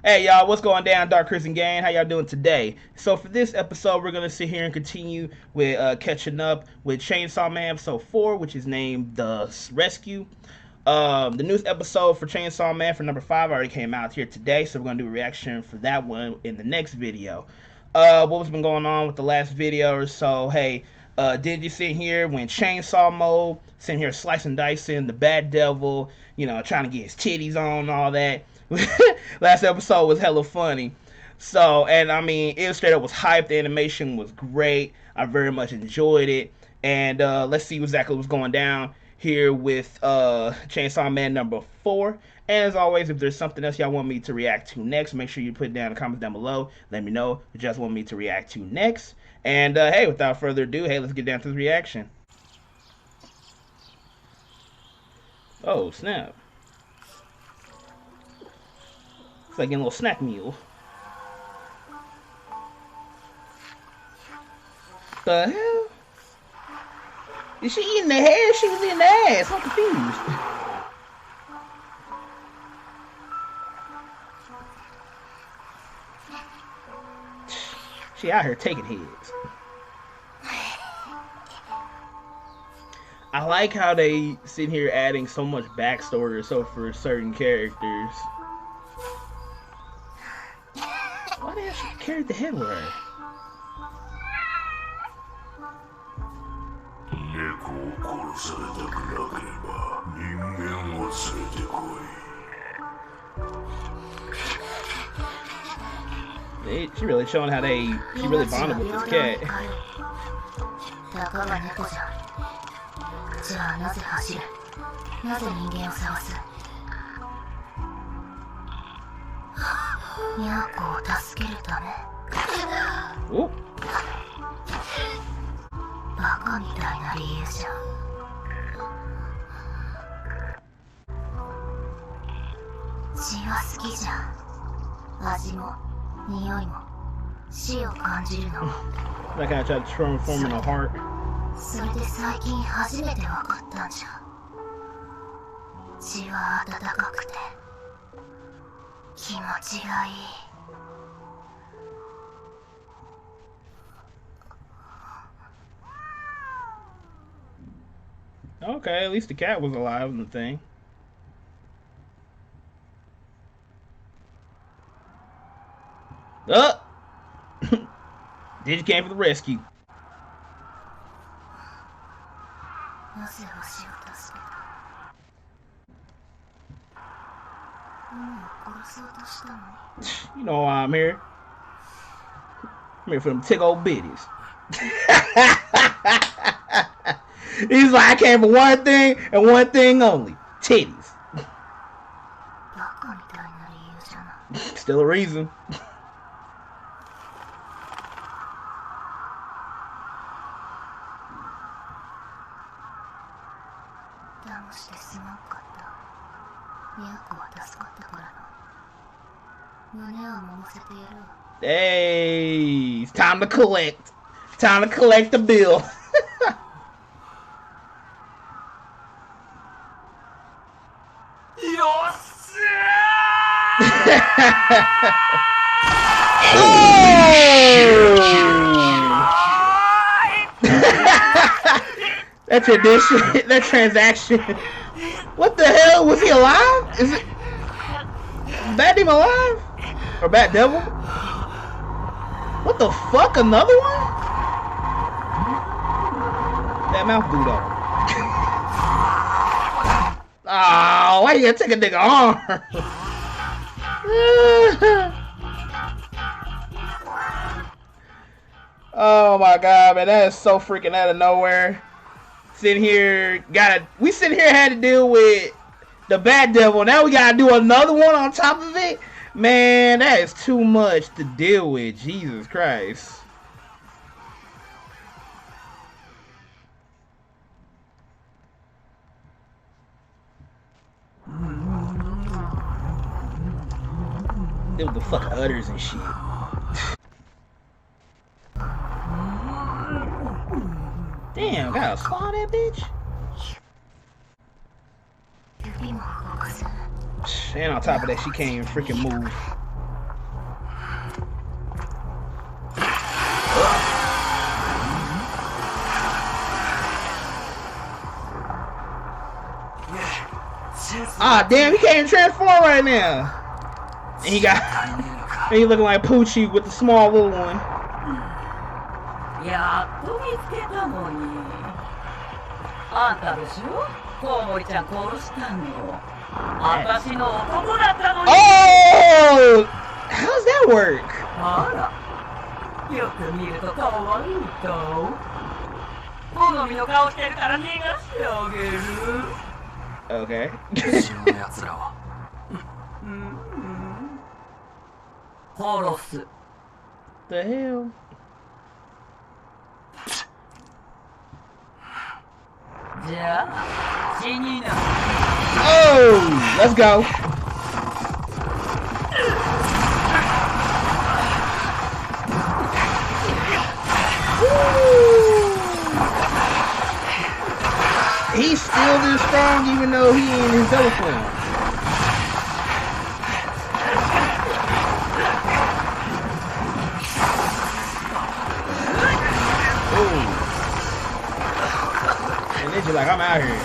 Hey y'all, what's going down? Dark Crimson Gang, how y'all doing today? So for this episode, we're gonna sit here and continue with catching up with Chainsaw Man episode 4, which is named The Rescue. The newest episode for Chainsaw Man for number 5 already came out here today, so we're gonna do a reaction for that one in the next video. What's been going on with the last video or so? Hey, Denji sitting here when chainsaw mode, sitting here slicing, dicing the bad devil, trying to get his titties on and all that. Last episode was hella funny. So, and I mean, Illustrator was hyped. The animation was great. I very much enjoyed it. And let's see exactly what's going down here with Chainsaw Man number 4. And as always, if there's something else y'all want me to react to next, make sure you put it down in the comments down below. Let me know what you just want me to react to next. And hey, without further ado, hey, let's get down to the reaction. Oh, snap. It's like getting a little snack meal. The hell? Is she eating the hair? She was eating the ass. I'm confused. She out here taking heads. I like how they sit here adding so much backstory or so for certain characters. Why the hell she carried the head with her? She really showing how she really bonded with this cat. Ooh. Like how I tried to transform in a heart. Okay, at least the cat was alive in the thing. Denji came for the rescue. You know why I'm here. I'm here for them tick old bitties. He's like, I came for one thing and one thing only. Titties. Still a reason. Hey, it's time to collect. Time to collect the bill. That tradition, that transaction. What the hell? Was he alive? Is it Bat Demon alive? Or Bat Devil? What the fuck? Another one? That mouth blew though. Oh, why you gotta take a nigga arm? Oh my god, man, that is so freaking out of nowhere. We sitting here had to deal with the Bat Devil. Now we gotta do another one on top of it. Man, that is too much to deal with. Jesus Christ. They with the fucking udders and shit. Damn, gotta swallow that bitch? And on top of that, she can't even freaking move. Ah, damn, he can't transform right now. And he got, and he looking like Poochie with the small little one. Oh, how's that work? Okay. The hell? Oh, let's go. He's still this strong even though he ain't in his other form. And Denji like, I'm out here.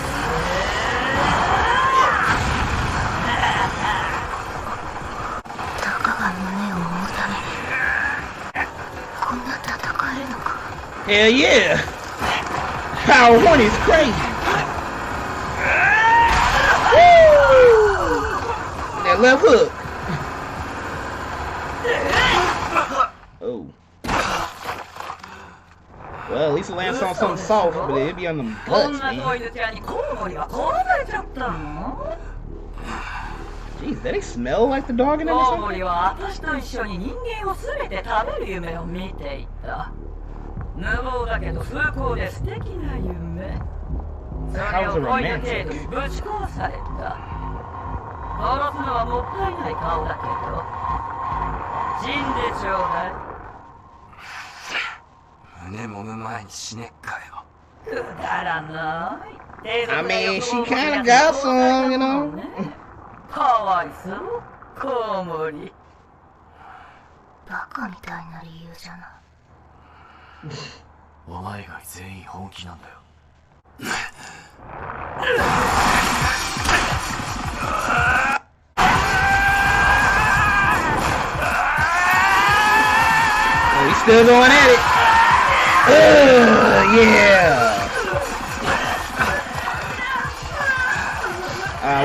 Hell yeah! Power 1 is crazy. Woo! That left hook. Oh. Well, at least it lands on something soft, but it'd be on them guts, man. Jeez, they smell like the dog in everything? How's it romantic? I mean, she kind of got some, you know. Oh, he's still going at it. Yeah.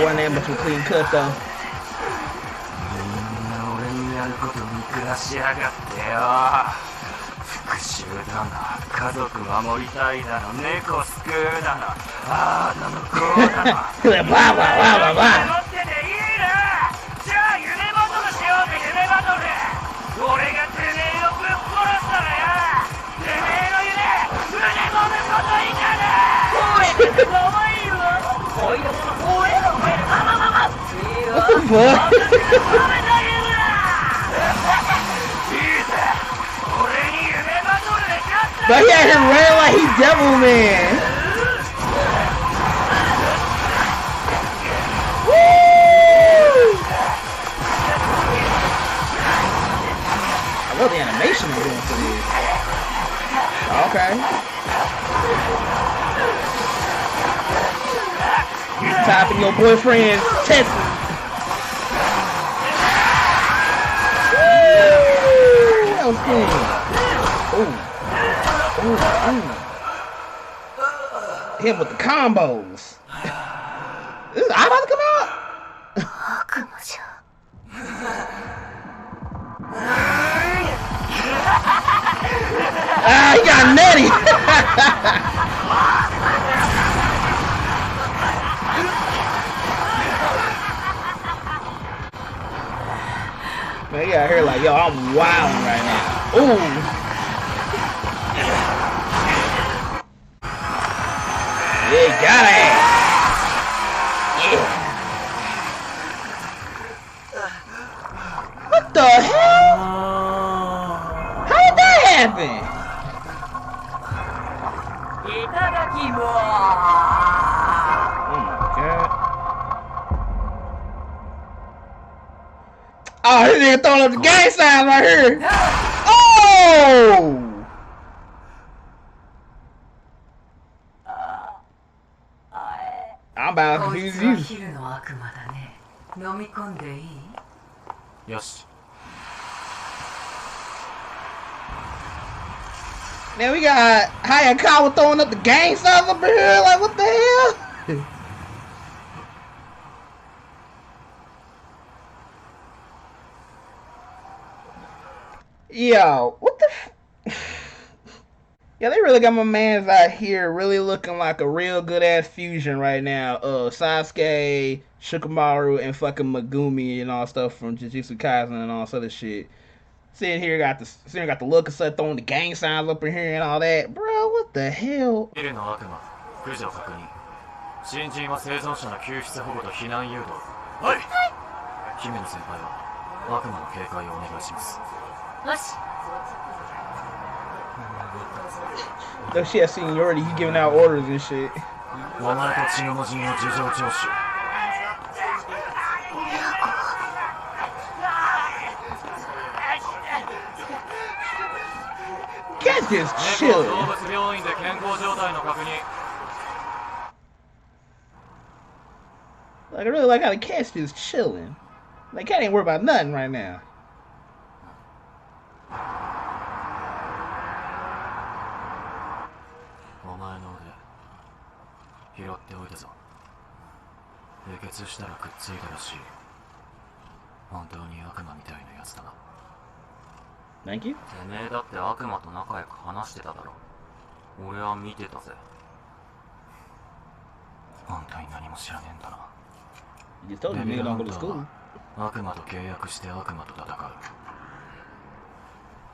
Wasn't that much of a clean cut though. Blah, blah, blah, blah, blah. What the fuck? But he out here running like he's Devil Man. Woo! I love the animation they're doing for this. Okay. Topping your boyfriend's test. That was cool. Ooh. Him with the combos. This is about to come out. He got nutty. Man, he out here like, yo, I'm wilding right now. Ooh. Yeah, he got it. Yeah. What the hell? How did that happen? Oh my god. Oh, this nigga throwing up the gang sign right here. Oh! I'm about to confuse you. 飲み込んでいい？よし。 Now we got Hayakawa throwing up the gang signs up in here. Like, what the hell? Yo, what the Yeah, they really got my mans out here really looking like a real good ass fusion right now. Sasuke, Shikamaru, and fucking Megumi and all stuff from Jujutsu Kaisen and all this other shit. Sitting here got the look of stuff throwing the gang signs up in here and all that. Bro, what the hell? ビルの悪魔、駆除確認。新人は生存者の救出保護と避難誘導。はい。姫野先輩は悪魔の警戒をお願いします。よし。Though she has seniority, he's giving out orders and shit. お前と血の魔人を事情聴取。 Cat just chilling. Like, I really like how the cat's just chilling. Like, cat ain't worried about nothing right now. お前の腕拾っておいたぞ。輸血したらくっついたらしい。本当に悪魔みたいなやつだな。 Thank you. てめえだって悪魔と仲良く話してただろ。俺は見てたぜ。本当に何も知らねえんだな。You just told me nigga don't go to school. 悪魔と契約して悪魔と戦う。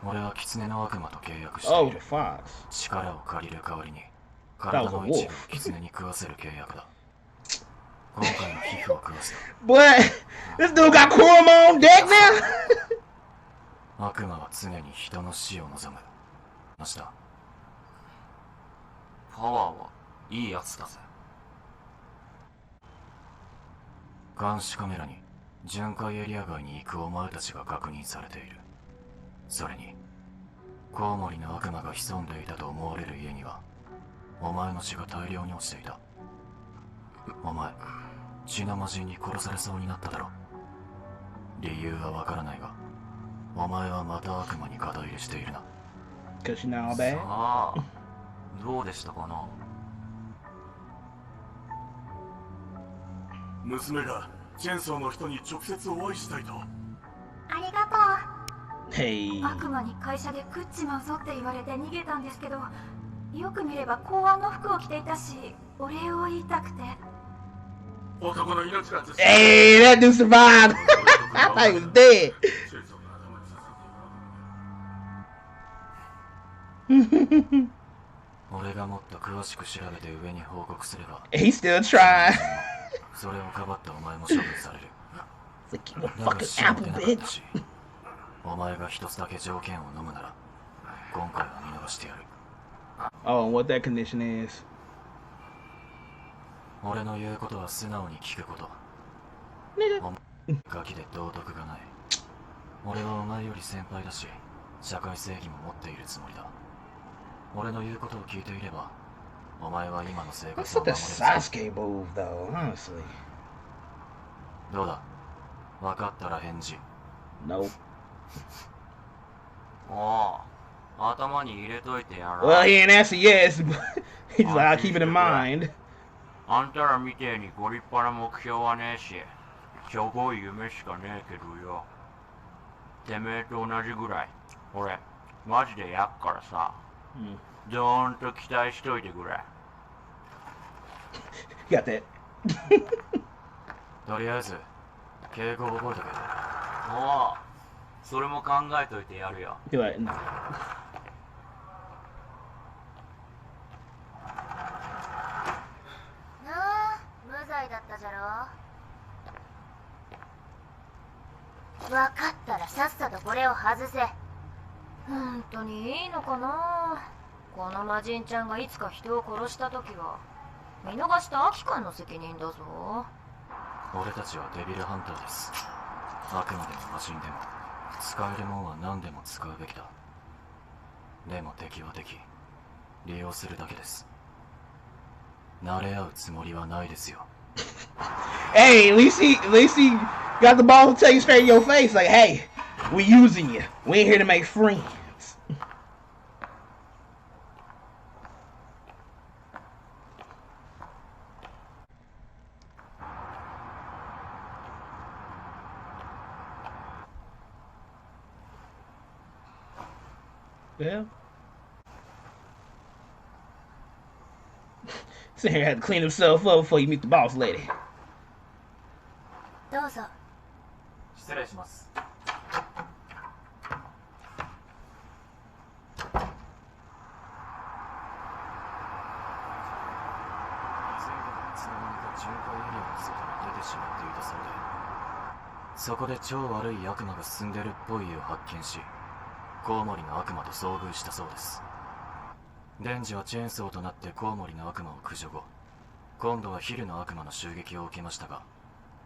俺は狐の悪魔と契約している。Oh, Fox. 力を借りる代わりに体の一部を狐に食わせる契約だ。今回の皮膚を食わせた。Boy, this dude got Kurama on deck now. 悪魔は常に人の死を望む。ました。パワーはいいやつだぜ。監視カメラに巡回エリア外に行くお前たちが確認されている。それにコウモリの悪魔が潜んでいたと思われる家にはお前の血が大量に落ちていた。お前血の魔人に殺されそうになっただろ。理由はわからないがお前はまた悪魔に肩入れしているな。 Cause you're not all bad. さあ、どうでしたかな。娘がチェンソーの人に直接お会いしたいと。ありがとう。 Hey. 悪魔に会社で食っちまうぞって言われて逃げたんですけど、よく見れば公安の服を着ていたし、お礼を言いたくて。男の命がずっと。 Hey, that dude survived. I thought he was dead. 俺がもっと詳しく調べて上に報告すれば He's still trying. それをかばってお前も処分される。 It's like, you だが fucking 信 apple じてなかっ bitch. たし、お前が一つだけ条件を飲むなら今回は見逃してやる。 Oh, and what that condition is. 俺の言うことは素直に聞くこと。 Nigga. ガキで道徳がない。俺はお前より先輩だし社会正義も持っているつもりだ。俺の言うことを聞いていればお前は今の生 What's 活を with 守 the れる。 Sasuke move, though, honestly? どうだ、分かったら返事。 Nope. ああ、頭に入れといてやら。 Well, he ain't answer yes, but he's like, I'll keep it in mind. あんたらみてえにご立派な目標はねえし、しょぼい夢しかねえけどよ。てめえと同じぐらい、俺、マジでやっからさ、どーんと期待しといてくれ。You got that. とりあえず、敬語覚えとけ。おう、それも考えといてやるよ。 Do it. No. なあ、無罪だったじゃろ。分かったらさっさとこれを外せ。本当にいいのかな。この魔人ちゃんがいつか人を殺した時は見逃したアキカンの責任だぞ。俺たちはデビルハンターです。あくまでも魔人でも使えるもんは何でも使うべきだ。でも敵は敵、利用するだけです。慣れ合うつもりはないですよ。Hey, at least he got the ball to tell you straight in your face, like, hey, we using you. We ain't here to make friends. Yeah. So here had to clean himself up before you meet the boss lady. どうぞ。失礼します。そこで超悪い悪魔が住んでるっぽい家を発見し、コウモリの悪魔と遭遇したそうです。デンジはチェーンソーとなってコウモリの悪魔を駆除後、今度はヒルの悪魔の襲撃を受けましたが、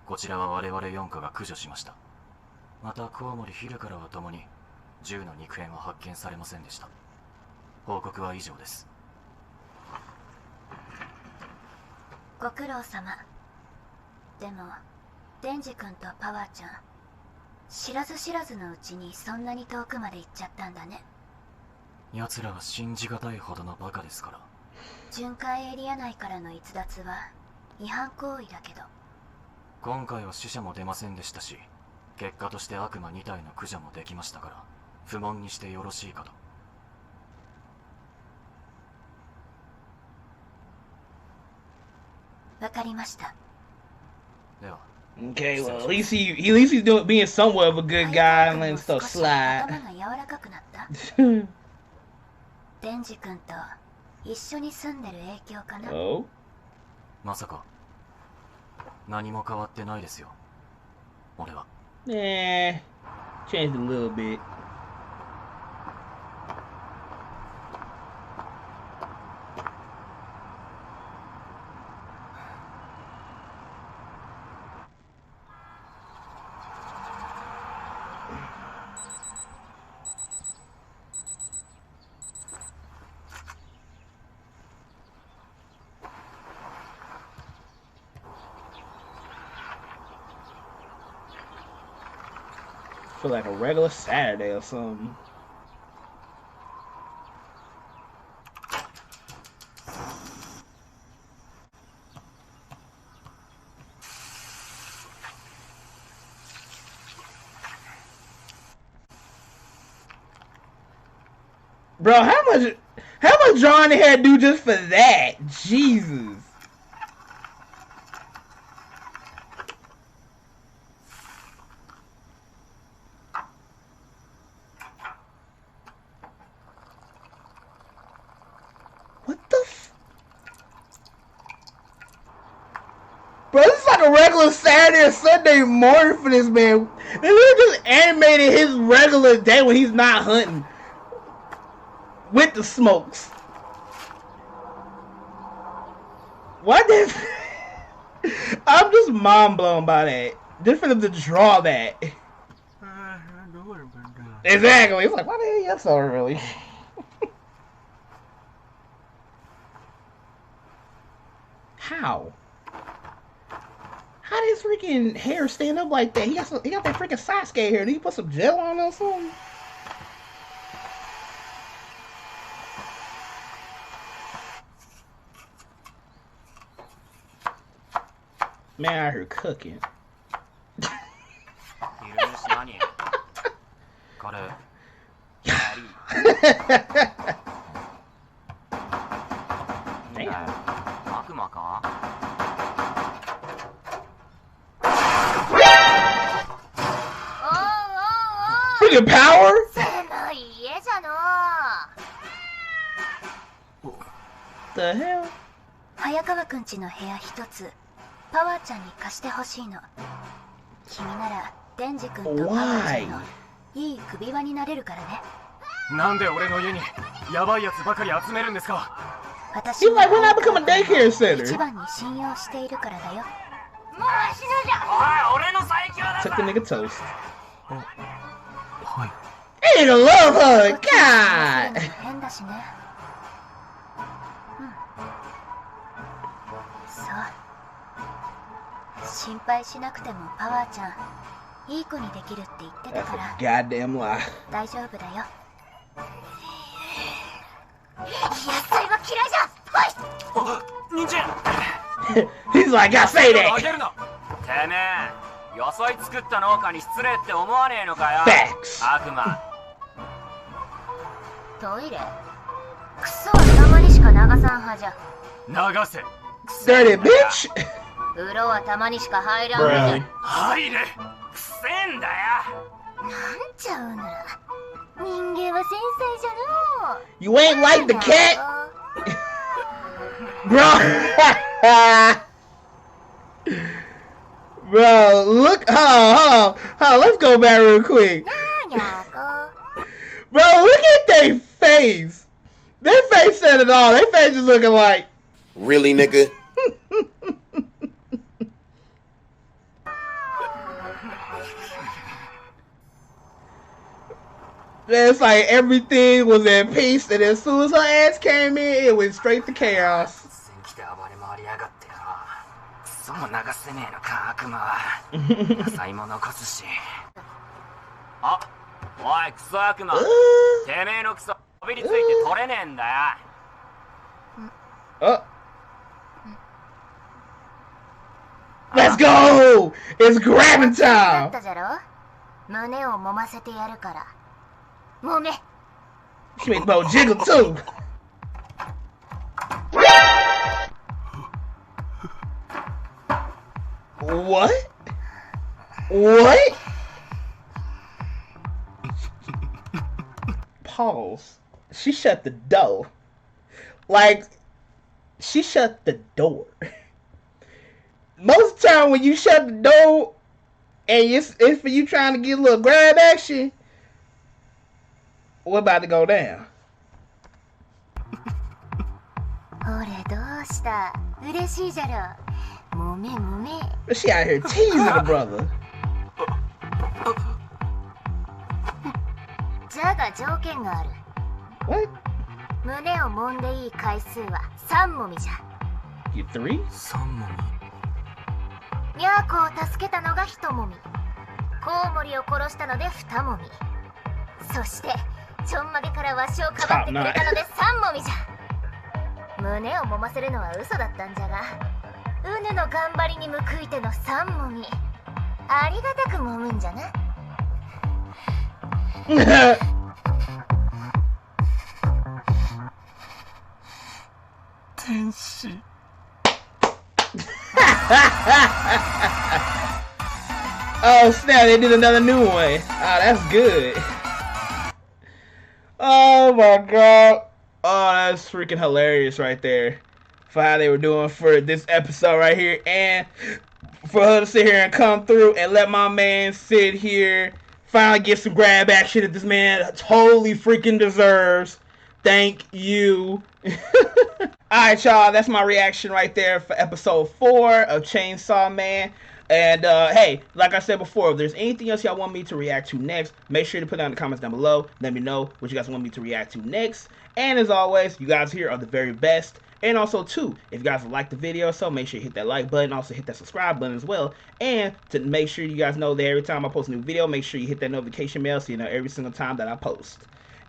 こちらは我々4課が駆除しました。またコウモリヒルからは共に銃の肉片は発見されませんでした。報告は以上です。ご苦労様。でもデンジ君とパワーちゃん、知らず知らずのうちにそんなに遠くまで行っちゃったんだね。奴らは信じがたいほどのバカですから。巡回エリア内からの逸脱は違反行為だけど、今回は死者も出ませんでしたし、結果として悪魔2体の駆除もできましたから、不問にしてよろしいかと。わかりました。では。Okay, well, at least he's doing being somewhat of a good guy and letting stuff slide. 頭が柔らかくなった。デンジ君と一緒に住んでる影響かな。Oh? まさか何も変わってないですよ、俺は。Eh, changed a little bit. Feel like a regular Saturday or something. Bro, how much drawing they had to do just for that? Jesus. Bro, this is like a regular Saturday or Sunday morning for this man. They just animated his regular day when he's not hunting. With the smokes. What this? I'm just mind blown by that. Just for them to draw that. Exactly. It's like, why the hell you up so early? How? How did his freaking hair stand up like that? He got that freaking Sasuke hair. Did he put some gel on or something? Man out here cooking. Freaking power? The hell? 早川くんちの部屋一つパワーちゃんに貸してほしいの。君ならデンジ君とパワーちゃんのいい首輪になれるからね。なんで俺の家にヤバいやつばかり集めるんですか。私は He's like, when I become a daycare center. 一番に信用しているからだよ。もう死ぬじゃん。おい、俺の最強だぞ。 Took the nigga toast. はい。Hey, the love hug, God. 変だしね。そう。心配しなくてもパワーちゃんいい子にできるって言ってたから Goddamn lie. 大丈夫だよ。野菜は嫌いじゃ。忍者 He's like, I say あ that. げるな。てめえ野菜作った農家に失礼って思わねえのかよ。 Facts. 悪魔。トイレクソはたまにしか流さん派じゃ。流せ。 Dirty bitch. 風呂はたまにしか入らん派じゃ。入れ。くせえんだよ。なんちゃうなら人間は繊細じゃのう。 You ain't like the cat, bro. Bro, look. Hold on. Let's go back real quick. なーにゃーこ Bro, look at their face. Their face said it all. Their face is looking like. Really, nigga? It's like everything was in peace, and as soon as her ass came in, it went straight to chaos. 来て暴れ回りやがってよ。クソも流せねえのか悪魔は。野菜も残すし。あ、おいクソ悪魔。てめえのクソこびりついて取れねえんだよ。 Let's go! It's grabbing だ time! ったじゃろ。胸を揉ませてやるから揉め。 She made the boat jiggle too! What? What? Pause. She shut the door. Like, she shut the door. Most of the time when you shut the door and it's for you trying to get a little grab action, what about to go down? 俺どうした嬉しいじゃろ。揉め揉め。 She out here teasing the brother. じゃが条件がある。 What? 胸を揉んでいい回数は3揉みじゃ。 You 3? 3問。ニャーコを助けたのが1揉み。コウモリを殺したので2揉み。そしてちょんまげからわしをかばってくれたので3揉みじゃ。胸を揉ませるのは嘘だったんじゃが、ウヌの頑張りに報いての3揉み。ありがたく揉むんじゃな。天使。 Oh snap, they did another new one. Oh, that's good. Oh my god. Oh, that's freaking hilarious right there. For how they were doing for this episode right here. And for her to sit here and come through and let my man sit here, finally get some grab action that this man totally freaking deserves. Thank you. Alright, y'all, that's my reaction right there for episode 4 of Chainsaw Man. And, hey, like I said before, if there's anything else y'all want me to react to next, make sure to put it in the comments down below. Let me know what you guys want me to react to next. And as always, you guys here are the very best. And also, too, if you guys like the video, so make sure you hit that like button. Also, hit that subscribe button as well. And to make sure you guys know that every time I post a new video, make sure you hit that notification bell so you know every single time that I post.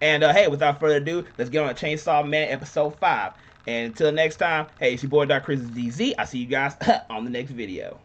And, hey, without further ado, let's get on to Chainsaw Man episode 5. And until next time, hey, it's your boy Dark Chris DZ. I'll see you guys on the next video.